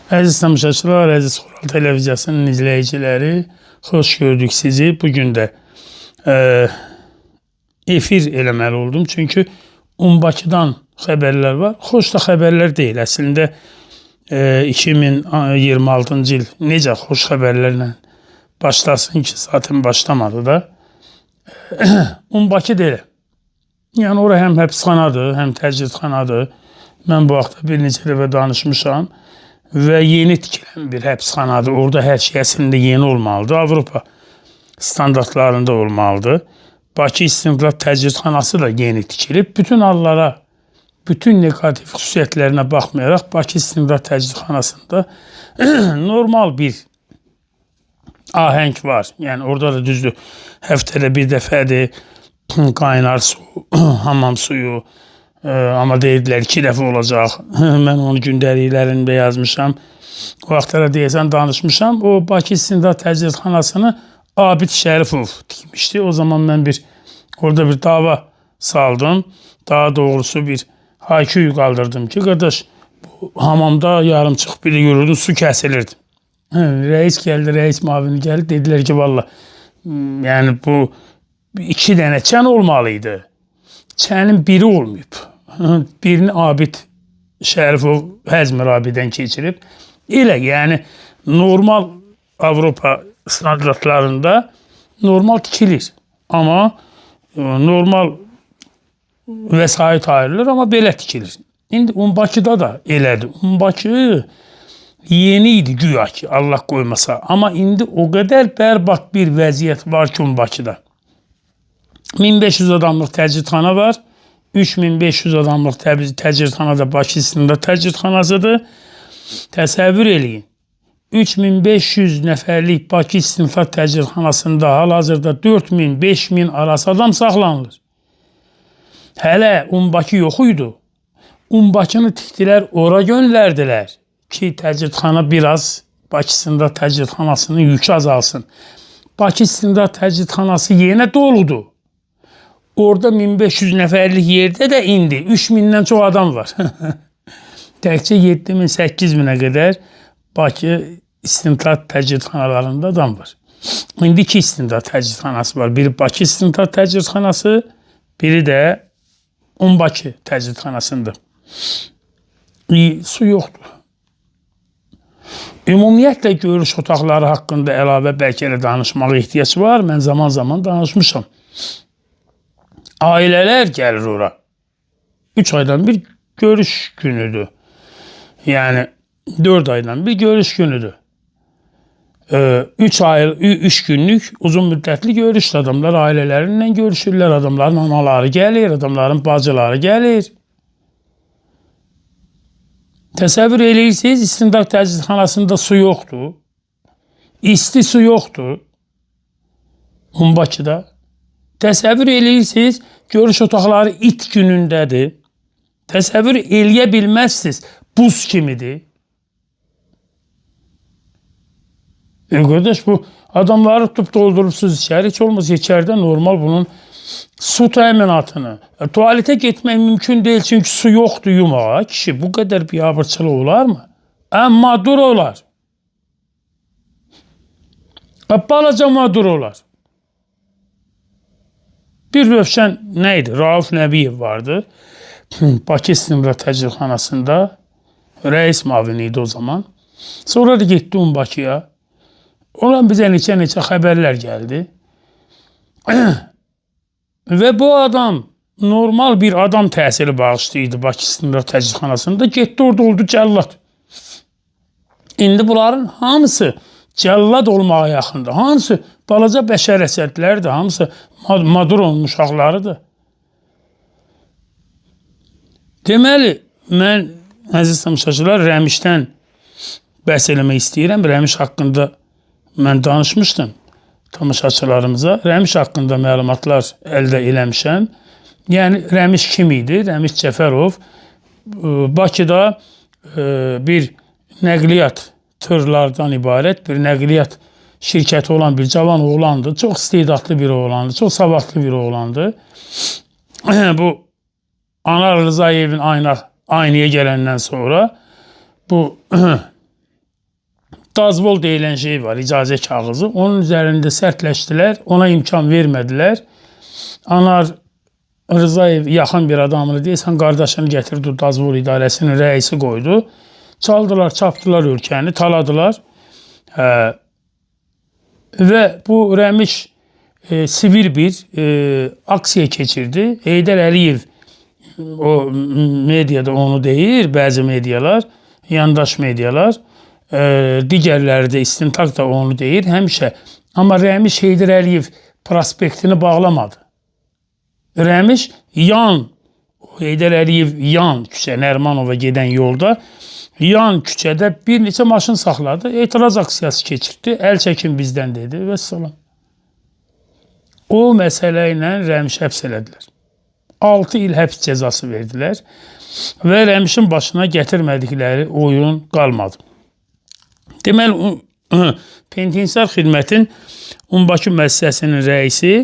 Əziz tamaşaçılar, əziz Xoral Televiziyasının izləyiciləri, xoş gördük sizi. Bugün də efir eləməli oldum. Çünki Bakıdan xəbərlər var. Xoş da xəbərlər deyil. Əslində 2026-cı il necə xoş xəbərlərlə başlasın ki, zaten başlamadı da. Bakı deyil. Yəni ora həm həbsxanadır, həm təcridxanadır. Mən bu vaxtda bir neçə dəfə danışmışam. Və yeni tikilən bir həbsxanadır. Orada hər şey əslində yeni olmalıdır. Avropa standartlarında olmalıdır. Bakı İstinqlab Təcridxanası da yeni tikilib. Bütün hallara, bütün negativ xüsusiyyətlərinə baxmayaraq Bakı İstinqlab Təcridxanasında normal bir ahəng var. Yəni orada da düzdür, həftədə bir dəfədir qaynar su, hamam suyu. Amma deyirlər 2 dəfə olacaq. Mən onu gündəliklərində yazmışam. O vaxtlara deyəsən danışmışam. O Bakı İstinqlab Təcridxanasını Abid Şərifov tikmişdi. O zaman mən orada bir dava saldım. Daha doğrusu bir hayküy qaldırdım ki, qardaş, bu hamamda yarımçıq biri görürdü, su kəsilirdi. Reis gəldi, reis mavini gəldi. Dedilər ki, valla, yəni bu 2 dənə çən olmalıydı. Çənin biri olmayıb. Birini Abid Şərifov Həzmir abidən keçirib. Elə yəni normal Avropa standartlarında normal tikilir. Amma normal vəsait ayrılır, amma belə tikilir. İndi Bakıda da elədir. Bakı yeni idi güya ki, Allah qoymasa. Amma indi o qədər bərbad bir vəziyyət var ki, Bakıda. 1500 adamlıq təcridxana var. 3500 adamlıq təcridxana da Bakı İstinqlab Təcridxanasıdır. Təsəvvür eləyin. 3500 nəfərlik Bakı İstinqlab Təcridxanasında hal-hazırda 4000-5000 arası adam saxlanılır. Hələ Bakı yox idi. Bakını tikdilər, ora göndərdilər ki, təcridxana biraz Bakı İstinqlab Təcridxanasının yükü azalsın. Bakı İstinqlab Təcridxanası yenə doludur. Orada 1500 nəfərlik yerdə də indi 3000-dən çox adam var. Təkcə 7000-8000-ə qədər Bakı İstinqlab Təcridxanalarında adam var. İndi 2 İstinqlab Təcridxanası var. Biri Bakı İstinqlab Təcridxanası, biri də Bakı Təcridxanasında. Su yoxdur. Ümumiyyətlə görüş otaqları haqqında əlavə bəlkə də danışmağa ehtiyac var. Mən zaman-zaman danışmışam. Ailələr gəlir ora. 3 aydan bir görüş günüdür. Yəni 4 aydan bir görüş günüdür. 3 günlük uzun müddətli görüş. Adamlar ailələrindən görüşürlər. Adamların anaları gəlir, adamların bacıları gəlir. Təsəvvür eləyirsiniz, İstinqlab Təcridxanasında su yoxdur. İsti su yoxdur. Bakıda. Təsəvvür eləyirsiniz, görüş otaqları it günündədir. Təsəvvür eləyə bilməzsiniz, buz kimidir. Qardaş, bu adamları tutub doldurubsuz içəri, heç olmaz içəridə normal bunun su təminatını. Tualetə getmək mümkün deyil, çünki su yoxdur yumağa. Kişi, bu qədər biabırçılıq olar mı? Mağdur olar. Balaca mağdur olar. Bir Rövşən nə idi? Rauf Nəbiyev vardı. Bakı İstinqlab Təcridxanasında reis mavini idi o zaman. Sonra da getdi Bakıya. Oradan bizə neçə xəbərlər gəldi. Və bu adam normal bir adam təsiri bağışlayırdı Bakı İstinqlab Təcridxanasında. Getdi orada oldu cəllad. İndi bunların hamısı cəllad olmağa yaxındır. Hamısı balaca bəşər əsədlərdir. Hamısı Maduronun uşaqlarıdır. Deməli, mən əziz tamaşaçılar Rəmişdən bəhs eləmək istəyirəm. Rəmiş haqqında mən danışmışdım tamaşaçılarımıza. Rəmiş haqqında məlumatlar əldə eləmişəm. Yəni Rəmiş kim idi? Rəmiş Cəfərov Bakıda bir nəqliyyat tırlardan ibarət bir nəqliyyat şirkəti olan bir cavan oğlandı. Çox istedadlı bir oğlandı. Çox savadlı bir oğlandı. Bu Anar Rızayevin aynaya gələndən sonra bu Dazvol deyilən şey var, icazə kağızı. Onun üzərində sərtləşdilər, ona imkan vermədilər. Anar Rızayev yaxın bir adamını deyirsən, qardaşını gətirdi, Dazvol idarəsinin rəisi qoydu. Çaldılar, çapdılar ölkəni, taladılar. Və bu Rəmiş sivil bir aksiya keçirdi. Heydər Əliyev o mediada onu deyir, bəzi medialar, yandaş medialar, digərləri də istintaq da onu deyir həmişə. Amma Rəmiş Heydər Əliyev prospektini bağlamadı. Rəmiş yan, Heydər Əliyev yan küçə, Nərmanova gedən yolda, yan küçədə bir neçə maşın saxladı, etiraz aksiyası keçirdi, əl çəkin bizdən dedi və salam. O məsələ ilə Rəmiş həbs elədilər. 6 il həbs cəzası verdilər və Rəmişin başına gətirmədikləri oyun qalmadı. Deməli, Penitensiar Xidmətin Bakı müəssisəsinin rəisi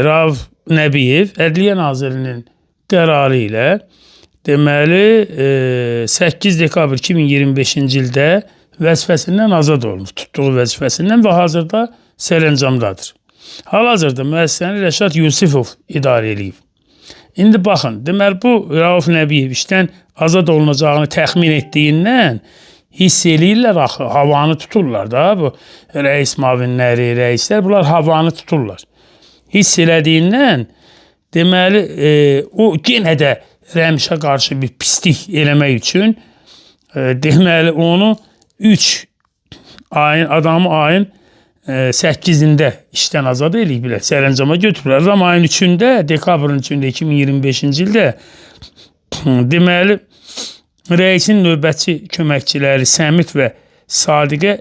Rauf Nəbiyev Ədliyyə Nazirinin qərarı ilə deməli 8 dekabr 2025-ci ildə vəzifəsindən azad olunur, tutduğu vəzifəsindən və hazırda sərəncamdadır. Hal-hazırda müəssisəni Rəşad Yusifov idarə edib. İndi baxın, deməli bu Rauf Nəbiyev işdən azad olunacağını təxmin etdiyindən hiss eləyirlər axı, havanı tuturlar da bu rəis müavinləri, rəislər, bunlar havanı tuturlar. Hiss elədiyindən deməli o yenə də Rəmişə qarşı bir pislik eləmək üçün deməli onu 3 ayın, adamı ayın 8-də işdən azad eləyiblər, sərəncama götürürlər. Amma ayın 3-də, dekabrın 3-də 2025-ci ildə deməli rəisin növbətçi köməkçiləri Səmid və Sadiqə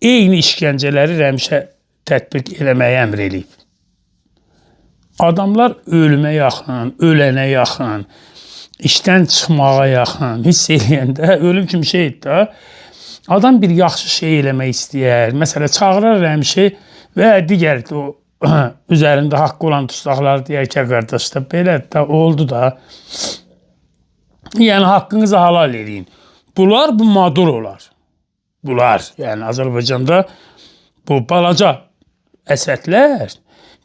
eyni işgəncələri Rəmişə tətbiq eləməyə əmr eləyib. Adamlar ölümə yaxın, ölənə yaxın, işdən çıxmağa yaxın, hiss eləyəndə ölüm kimi şeydir da. Adam bir yaxşı şey eləmək istəyər. Məsələn, çağırar Rəmişi və digər o üzərində haqqı olan tustaqlar deyər ki, qardaş da belə də oldu da. Yəni haqqınızı halal edin. Bunlar bu mağdur olar. Bunlar, yəni Azərbaycanda bu balaca əsədlər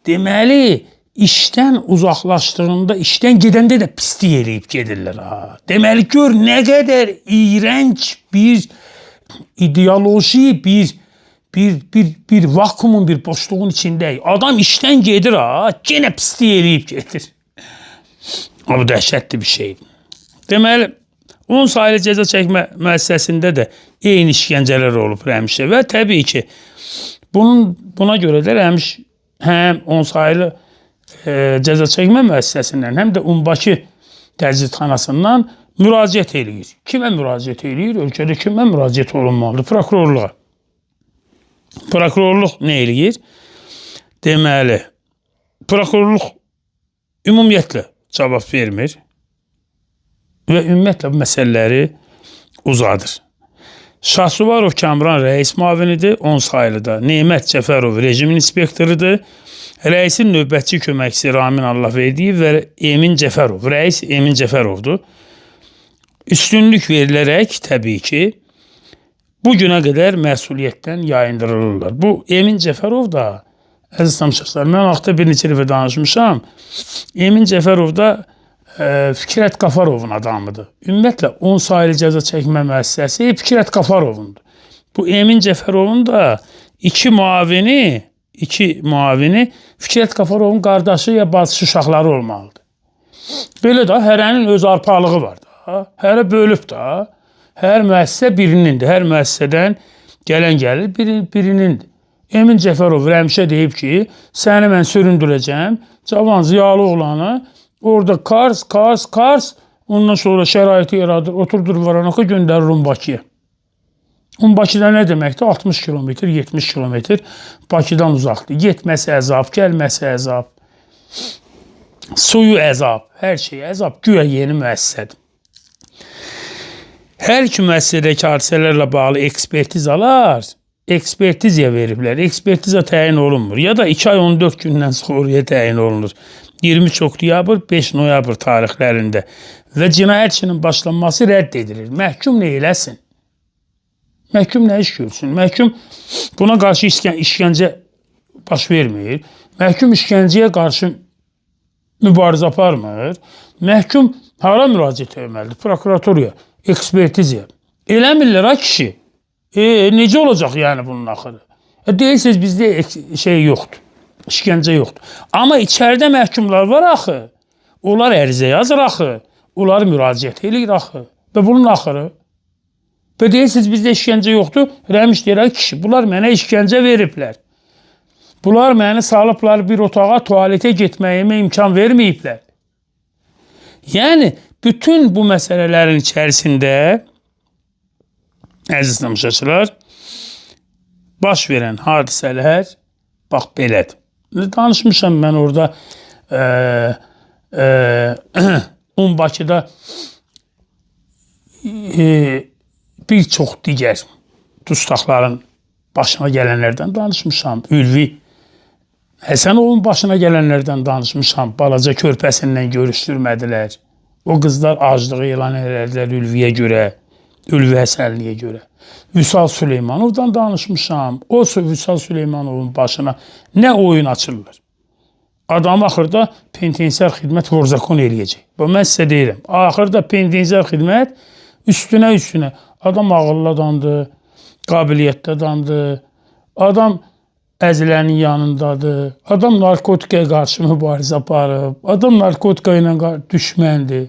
deməli işdən uzaqlaşdığında, işdən gedəndə də pislik eləyib gedirlər. Deməli gör nə qədər iyrənc bir ideoloji, bir vakumun, bir boşluğun içindəyik. Adam işdən gedir, yenə pislik eləyib gedir. Bu dəhşətli bir şeydir. Deməli, 10 saylı cəza çəkmə müəssisəsində də eyni işgəncələr olub Rəmişə və təbii ki, buna görə də Rəmiş həm 10 saylı cəza çəkmə müəssisəsindən, həm də Bakı təcridxanasından müraciət eləyir. Kimə müraciət eləyir? Ölkədə kimə müraciət olunmalıdır? Prokurorluğa. Prokurorluq nə eləyir? Deməli, prokurorluq ümumiyyətlə cavab vermir və ümumiyyətlə bu məsələləri uzadır. Şahsuvarov Kamran rəis müavinidir, 10 saylıda. Nemət Cəfərov rejimin inspektorudur. Rəisin növbətçi köməkçisi Ramin Allahverdiyev və Emin Cəfərov. Rəis Emin Cəfərovdur. Üstünlük verilərək təbii ki, bu günə qədər məsuliyyətdən yayındırılırlar. Bu Emin Cəfərov da, əziz tamaşaçılar, mən vaxtda bir neçə dəfə danışmışam. Emin Cəfərov da Fikrət Qafarovun adamıdır. Ümumiyyətlə 10 saylı cəza çəkmə müəssisəsi Fikrət Qafarovundur. Bu Emin Cəfərovun da iki müavini Fikrət Qafarovun qardaşı ya bacısı uşaqları olmalıdır. Belə də hərənin öz arpalığı var da. Hərə bölüb da. Hər müəssisə birinindir. Hər müəssisədən gələn gəlir birinindir. Emin Cəfərov Rəmişə deyib ki, səni mən süründürəcəm. Cavan ziyalı oğlanı orada Kars, ondan sonra şəraiti yaradır, oturdur Varanaka, göndərir Bakıya. Bakıda nə deməkdir? 60 kilometr, 70 kilometr Bakıdan uzaqdır. Getməsi əzab, gəlməsi əzab, suyu əzab, hər şey əzab. Güya yeni müəssisədir. Hər iki müəssisədəki hadisələrlə bağlı ekspertizalar ekspertizaya veriblər. Ekspertiza təyin olunmur. Ya da 2 ay 14 gündən sonraya təyin olunur. 23 oktyabr, 5 noyabr tarixlərində və cinayət işinin başlanması rədd edilir. Məhkum nə eləsin? Məhkum nə iş görsün? Məhkum buna qarşı işgəncə baş vermir. Məhkum işgəncəyə qarşı mübarizə aparmır. Məhkum hara müraciət etməlidir? Prokuraturaya, ekspertizaya. Eləmirlər ha kişi. Necə olacaq yəni bunun axırı? Deyirsiniz bizdə şey yoxdur. İşgəncə yoxdur. Amma içəridə məhkumlar var axı. Onlar ərizə yazır axı. Onlar müraciət edir axı. Və bunun axırı. Və deyirsiniz bizdə işgəncə yoxdur. Rəmiş deyir, kişi, bunlar mənə işgəncə veriblər. Bunlar məni salıblar bir otağa, tualetə getməyimə imkan verməyiblər. Yəni, bütün bu məsələlərin içərisində, əziz tamaşaçılar, baş verən hadisələr bax belədir. Danışmışam mən orada Bakıda bir çox digər dustaqların başına gələnlərdən danışmışam. Ülvi Həsənovun başına gələnlərdən danışmışam. Balaca körpəsindən görüşdürmədilər. O qızlar aclığı elan edədilər Ülviyə görə, Ülvi Həsənliyə görə. Vüsal Süleymanovdan danışmışam. O Vüsal Süleymanovun başına nə oyun açırlar. Adam axırda penitensiar xidmət vorzakon eləyəcək. Bu mən sizə deyirəm. Axırda penitensiar xidmət üstünə. Adam ağıllı adamdır, qabiliyyətli adamdır. Adam əzilənin yanındadır. Adam narkotikaya qarşı mübarizə aparıb. Adam narkotika ilə düşməndir.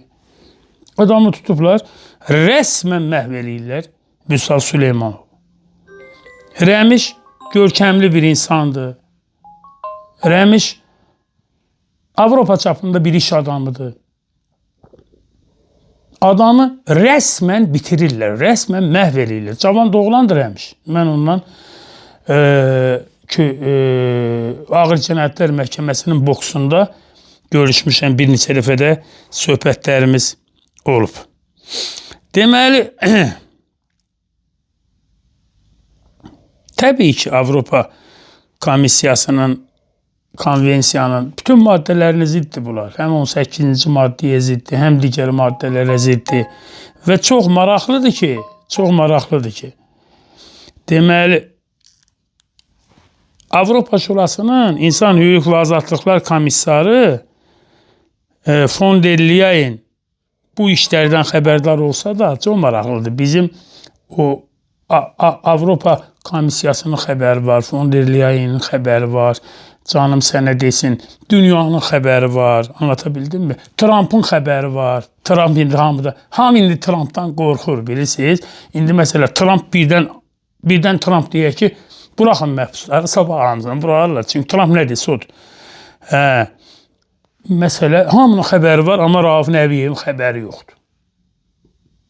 Adamı tutublar, rəsmən məhv eləyirlər Vüsal Süleymanov. Rəmiş görkəmli bir insandır. Rəmiş Avropa çapında bir iş adamıdır. Adamı rəsmən bitirirlər, rəsmən məhv eləyirlər. Cavan doğulandır Rəmiş. Mən ondan Ağır Cinayətlər Məhkəməsinin boksunda görüşmüşəm, bir neçə dəfə də söhbətlərimiz olub. Deməli, təbii ki, Avropa Komissiyasının, konvensiyanın bütün maddələrinə ziddir bunlar. Həm 18-ci maddəyə ziddir, həm digər maddələrə ziddir. Və çox maraqlıdır ki, deməli, Avropa Şurasının İnsan Hüquq və Azadlıqlar Komissarı von der Leyen bu işlərdən xəbərdar olsa da çox maraqlıdır. Bizim o Avropa Komissiyasının xəbəri var, von der Leyen'in xəbəri var. Canım sənə desin, dünyanın xəbəri var, anlatabildim mi? Trump'ın xəbəri var. Trump indi hamı indi Trump'dan qorxur, bilirsiniz. İndi məsələ Trump birdən Trump deyək ki, buraxın məhbusları, sabah hamısını buraxarlar. Çünki Trump nə desə odur. Məsələ, hamının xəbəri var, amma Rauf Nəbiyevin xəbəri yoxdur.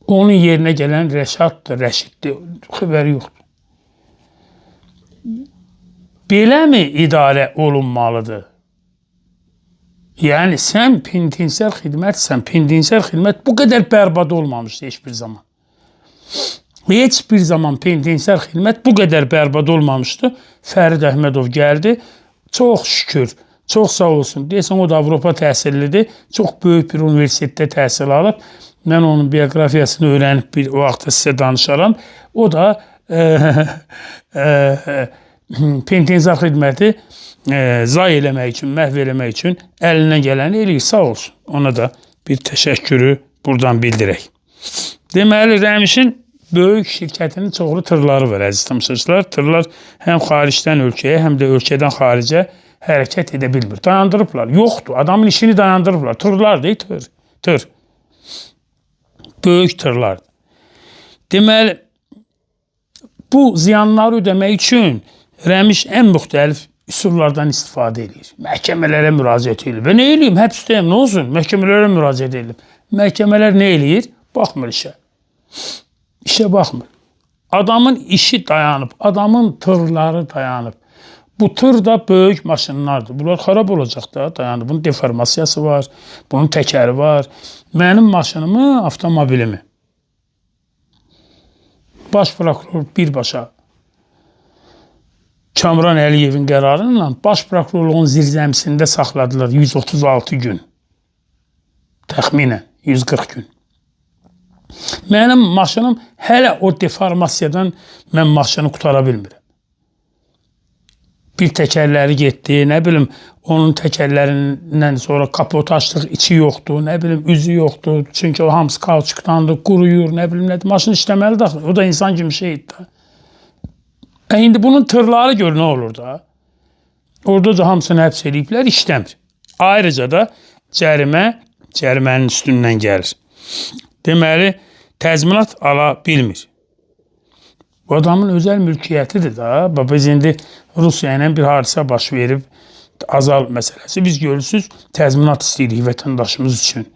Onun yerinə gələn Rəşiddir, xəbəri yoxdur. Beləmi idarə olunmalıdır? Yəni, sən penitensiar xidmətsən, penitensiar xidmət bu qədər bərbad olmamışdı heç bir zaman. Heç bir zaman penitensiar xidmət bu qədər bərbad olmamışdı. Fərid Əhmədov gəldi, çox şükür, çox sağ olsun. Deyəsən, o da Avropa təhsillidir, çox böyük bir universitetdə təhsil alıb. Mən onun bioqrafiyasını öyrənib bir vaxtda sizə danışaram. O da penitensiar xidməti zay eləmək üçün, məhv eləmək üçün əlindən gələni eləyir, sağ olsun. Ona da bir təşəkkürü buradan bildirək. Deməli, Rəmişin böyük şirkətinin çoxlu tırları var, əziz tamaşaçılar. Tırlar həm xaricdən ölkəyə, həm də ölkədən xaricə hərəkət edə bilmir. Dayandırıblar. Yoxdur, adamın işini dayandırıblar. Tırlar deyil, tır. Böyük tırlar. Deməli, bu ziyanları ödəmək üçün Rəmiş ən müxtəlif üsullardan istifadə edir. Məhkəmələrə müraciət edir. Və nə eləyim? Həbsdəyəm, nə olsun? Məhkəmələrə müraciət edir. Məhkəmələr nə eləyir? Baxmır işə. İşə baxmır. Adamın işi dayanıb, adamın tırları dayanıb. Bu tır da böyük maşınlardır. Bunlar xarab olacaq da dayanıb. Bunun deformasiyası var, bunun təkəri var. Mənim maşınımı, avtomobilimi baş prokuror birbaşa Kamran Əliyevin qərarıyla baş prokurorluğun zirzəmisində saxladılar 136 gün. Təxminən 140 gün. Mənim maşınım hələ o deformasiyadan mən maşını qutara bilmirəm. Bir təkərləri getdi, nə bilim, onun təkərlərindən sonra kapot açdıq, içi yoxdur, nə bilim, üzü yoxdur. Çünki o hamısı kauçukdandır, quruyur, nə bilim, nədir. Maşın işləməlidir axı. O da insan kimi şeydir. İndi bunun tırları gör nə olur da. Orada da hamısını həbs ediblər, işləmir. Ayrıca da cərimənin üstündən gəlir. Deməli, təzminat ala bilmir. Bu adamın özəl mülkiyyətidir da. Biz indi Rusiya ilə bir hadisə baş verib, Azal məsələsi. Biz görürsünüz, təzminat istəyirik vətəndaşımız üçün.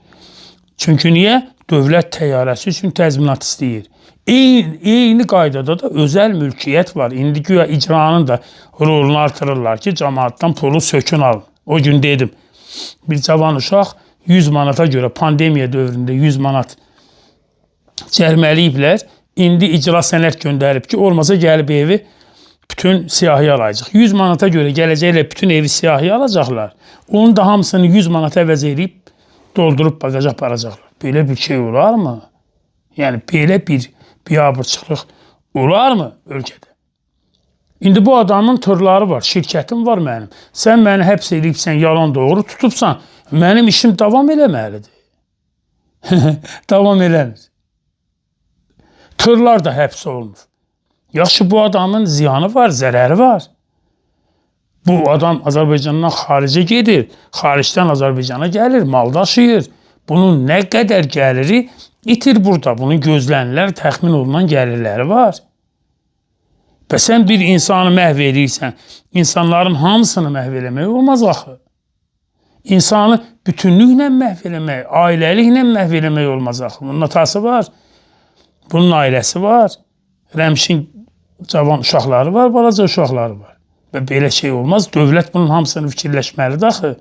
Çünki niyə? Dövlət təyyarəsi üçün təzminat istəyir. Eyni qaydada da özəl mülkiyyət var. İndi güya icranın da rolunu artırırlar ki, cəmaatdan pulu sökün alın. O gün dedim, bir cavan uşaq 100 manata görə pandemiya dövründə 100 manat cərməliyiblər. İndi icra sənət göndərib ki, olmasa gəlib evi bütün siyahıya alacaq. 100 manata görə gələcəklə bütün evi siyahıya alacaqlar. Onun da hamısını 100 manata əvəz edib doldurub bagaja aparacaqlar. Belə bir şey olar mı? Yəni belə bir biabırçılıq olar mı ölkədə? İndi bu adamın tırları var, şirkətim var mənim. Sən məni həbs edibsən, yalan doğru tutubsan, mənim işim davam eləməlidir. Davam eləmir. Tırlar da həbs olunur. Yaxşı, bu adamın ziyanı var, zərəri var. Bu adam Azərbaycandan xaricə gedir, xaricdən Azərbaycana gəlir, mal daşıyır. Bunun nə qədər gəliri itir burada. Bunun gözlənilər, təxmin olunan gəlirləri var. Və sən bir insanı məhv edirsən, insanların hamısını məhv eləmək olmaz axı. İnsanı bütünlüklə məhv eləmək, ailəliklə məhv eləmək olmaz axı. Bunun atası var, bunun ailəsi var, Rəmşin cavan uşaqları var, balaca uşaqları var. Və belə şey olmaz. Dövlət bunun hamısını fikirləşməlidir axı.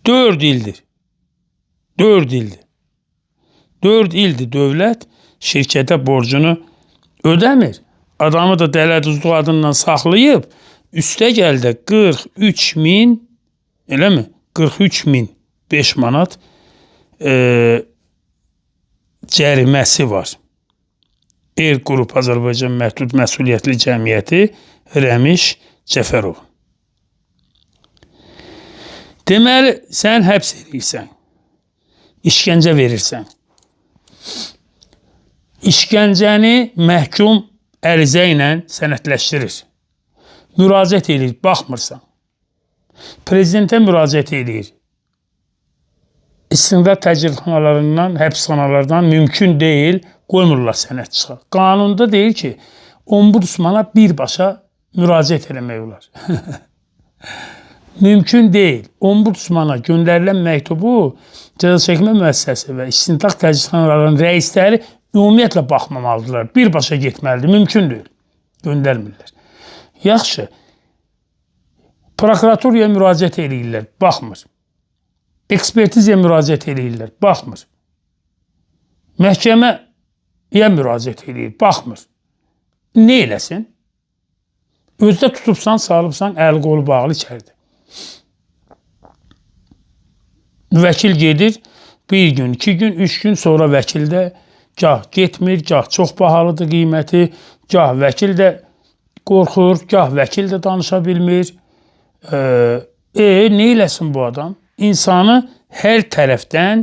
4 ildir. 4 ildir. 4 ildir dövlət şirkətə borcunu ödəmir. Adamı da dələduzluq adından saxlayıb, üstə gəldə 43 min, elə mi? 43 min 5 manat cəriməsi var. Qrup Azərbaycan Məhdud Məsuliyyətli Cəmiyyəti Rəmiş Cəfərov. Deməli, sən həbs edirsən, işgəncə verirsən. İşgəncəni məhkum ərizə ilə sənədləşdirir. Müraciət edir, baxmırsan. Prezidentə müraciət edir. İstintaq təcridxanalarından, həbsxanalardan mümkün deyil, qoymurlar sənəd çıxar. Qanunda deyir ki, ombudsmana birbaşa müraciət eləmək olar. Mümkün deyil. Ombudsmana göndərilən məktubu cəzaçəkmə müəssisəsi və istintaq təcridxanalarının rəisləri ümumiyyətlə baxmamalıdırlar. Birbaşa getməlidir. Mümkün deyil. Göndərmirlər. Yaxşı. Prokuraturaya müraciət edirlər. Baxmır. Ekspertizaya müraciət edirlər. Baxmır. Məhkəməyə müraciət edir. Baxmır. Nə eləsin? Özdə tutubsan, salıbsan, əl qolu bağlı içəridə. Vəkil gedir, bir gün, 2 gün, 3 gün sonra vəkildə gah getmir, gah çox bahalıdır qiyməti, gah vəkil də qorxur, gah vəkil də danışa bilmir. Nə eləsin bu adam? İnsanı hər tərəfdən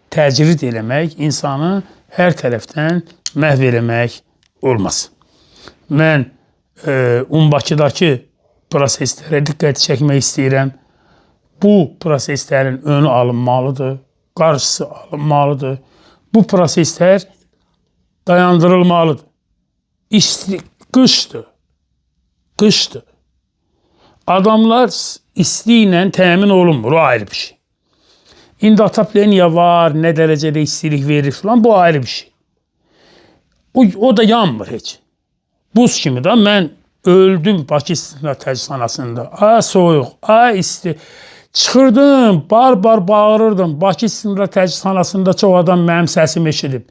təcrid eləmək, insanı hər tərəfdən məhv eləmək olmaz. Mən Bakıdakı proseslərə diqqət çəkmək istəyirəm. Bu proseslərin önü alınmalıdır, qarşısı alınmalıdır. Bu proseslər dayandırılmalıdır. Qışdır. Qışdır. Adamlar isti ilə təmin olunmur, o ayrı bir şey. İndi atapleniya var, nə dərəcədə istilik verir falan, bu ayrı bir şey. O da yanmır heç. Buz kimi da mən öldüm Bakı İstintaq Təcridxanasında. Ay soyuq, ay isti. Çıxırdım, bar bağırırdım. Bakı İstintaq Təcridxanasında çox adam mənim səsimi eşidib.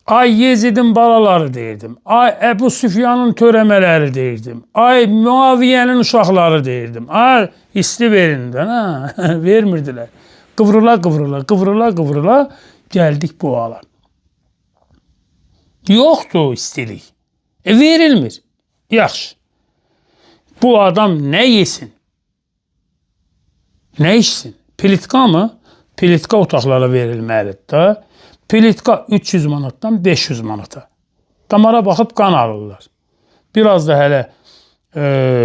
Ay Yezidin balaları deyirdim. Ay Əbu Süfyanın törəmələri deyirdim. Ay Muaviyyənin uşaqları deyirdim. Ay isti verin də, vermirdilər. Qıvrıla qıvrıla, qıvrıla qıvrıla geldik bu hala. Yoxdur istilik. Verilmir. Yaxşı. Bu adam nə yesin? Nə içsin? Plitka mı? Plitka otaqlara verilməlidir da. Plitka 300 manatdan 500 manata. Damara baxıb qan alırlar. Biraz da hələ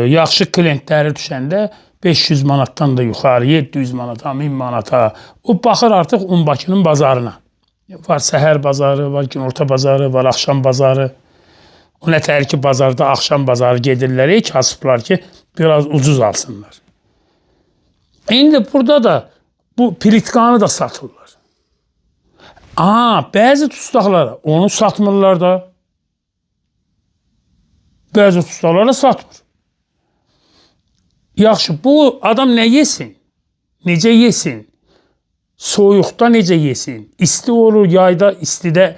yaxşı klientləri düşəndə 500 manatdan da yuxarı, 700 manata, 1000 manata. O baxır artıq Bakının bazarına. Var səhər bazarı, var günorta bazarı, var axşam bazarı. O nətər ki, bazarda axşam bazarı gedirlər, kasıblar ki, biraz ucuz alsınlar. İndi burada da bu plitkanı da satırlar. Bəzi tustaqlara onu satmırlar da. Bəzi tustaqlara satmır. Yaxşı, bu adam nə yesin? Necə yesin? Soyuqda necə yesin? İsti olur, yayda istidə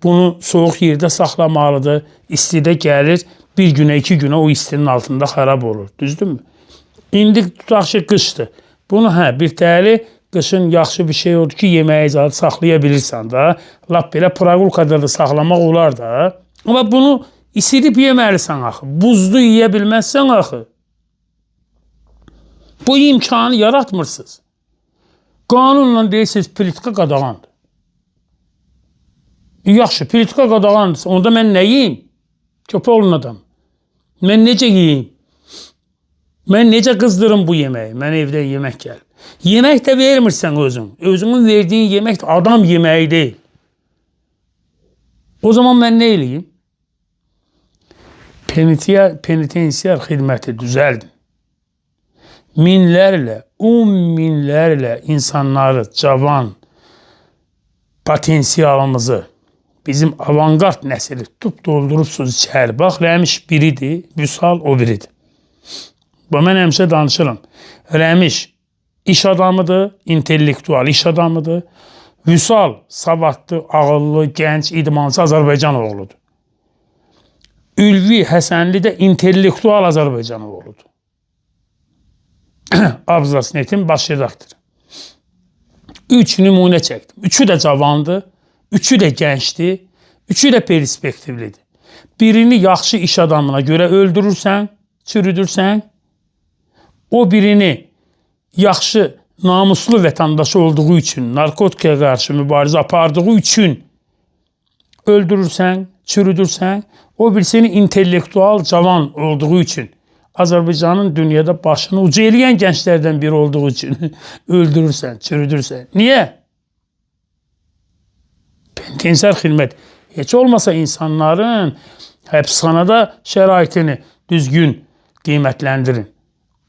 bunu soyuq yerdə saxlamalıdır. İstidə gəlir, bir günə, 2 günə o istinin altında xarab olur. Düzdürmü? İndi tutaq ki, qışdır. Bunu bir təli qışın yaxşı bir şey olur ki, yeməyə icazə saxlaya bilirsən da. Lap belə praqulkada da saxlamaq olar da. Amma bunu isidib yeməlisən axı. Buzlu yeyə bilməzsən axı. Bu imkanı yaratmırsınız. Qanunla deyirsiniz, plitka qadağandır. Yaxşı, plitka qadağandır. Onda mən nə yiyeyim? Köpə olun adam. Mən necə yiyeyim? Mən necə qızdırım bu yeməyi? Mən evdə yemək gəlir. Yemək də vermirsən özün. Özünün verdiyin yemək də adam yeməyi deyil. O zaman mən nə eləyim? Penitensiyar xidməti düzəldin. Minlərlə, 10 minlərlə insanları, cavan potensialımızı, bizim avangard nəsili tutub doldurubsunuz içəri. Bax, Rəmiş biridir, Vüsal o biridir. Bu, mən həmişə danışıram. Rəmiş iş adamıdır, intellektual iş adamıdır. Vüsal savadlı, ağıllı, gənc, idmançı Azərbaycan oğludur. Ülvi Həsənli də intellektual Azərbaycan oğludur. Abzas Netin baş redaktoru. 3 nümunə çəkdim. 3'ü də cavandır, 3'ü də gəncdir, 3'ü də perspektivlidir. Birini yaxşı iş adamına görə öldürürsən, çürüdürsən, o birini yaxşı, namuslu vətəndaş olduğu üçün, narkotikaya qarşı mübarizə apardığı üçün öldürürsən, çürüdürsən, o birisini intellektual cavan olduğu üçün, Azərbaycanın dünyada başını ucu eləyən gənclərdən biri olduğu üçün öldürürsən, çürüdürsən. Niyə? Penitensiyar xidmət. Heç olmasa insanların həbsxanada şəraitini düzgün qiymətləndirin.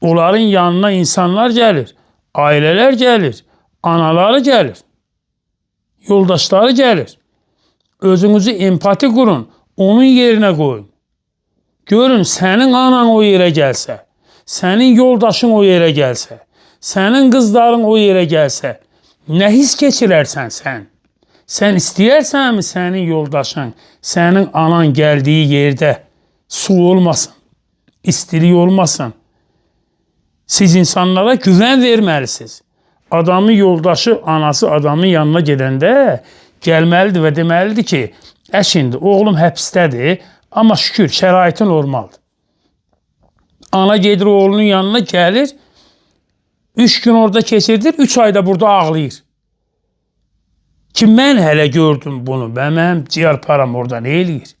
Onların yanına insanlar gəlir, ailələr gəlir, anaları gəlir, yoldaşları gəlir. Özünüzü empati qurun, onun yerinə qoyun. Görün, sənin anan o yerə gəlsə, sənin yoldaşın o yerə gəlsə, sənin qızların o yerə gəlsə, nə his keçirərsən sən? Sən istəyərsənmi sənin yoldaşın, sənin anan gəldiyi yerdə su olmasın, istilik olmasın? Siz insanlara güvən verməlisiniz. Adamın yoldaşı, anası adamın yanına gedəndə gəlməlidir və deməlidir ki, şimdi oğlum həbsdədir, amma şükür şəraitin normaldır. Ana gedir oğlunun yanına gəlir, 3 gün orada keçirdir, 3 ayda burada ağlayır. Ki mən hələ gördüm bunu, mənim ciyar param orada nə eləyir?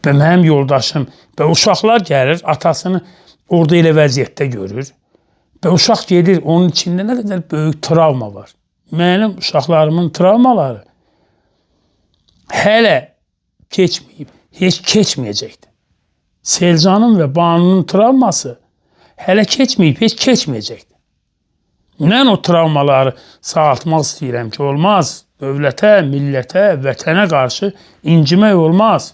Və mənim yoldaşım və uşaqlar gəlir, atasını orada elə vəziyyətdə görür. Və uşaq gedir, onun içində nə qədər böyük travma var. Mənim uşaqlarımın travmaları hələ keçməyib, heç keçməyəcəkdir. Selcanın və Banunun travması hələ keçməyib, heç keçməyəcəkdir. Mən o travmaları sağaltmaq istəyirəm ki, olmaz. Dövlətə, millətə, vətənə qarşı incimək olmaz.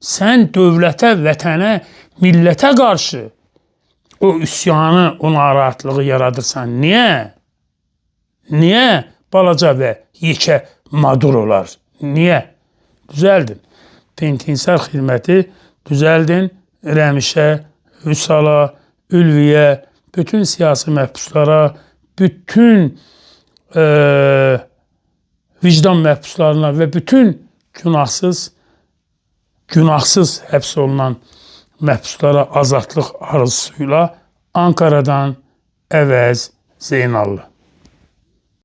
Sən dövlətə, vətənə, millətə qarşı o üsyanı, o narahatlığı yaradırsan. Niyə? Niyə balaca və yekə Madurolar? Niyə? Düzəldin. Penitensiyar xidməti düzəldin. Rəmişə, Vüsala, Ülviyə, bütün siyasi məhbuslara, bütün vicdan məhbuslarına və bütün günahsız həbs olunan məhbuslara azadlıq arzusuyla Ankara'dan Əvəz Zeynallı.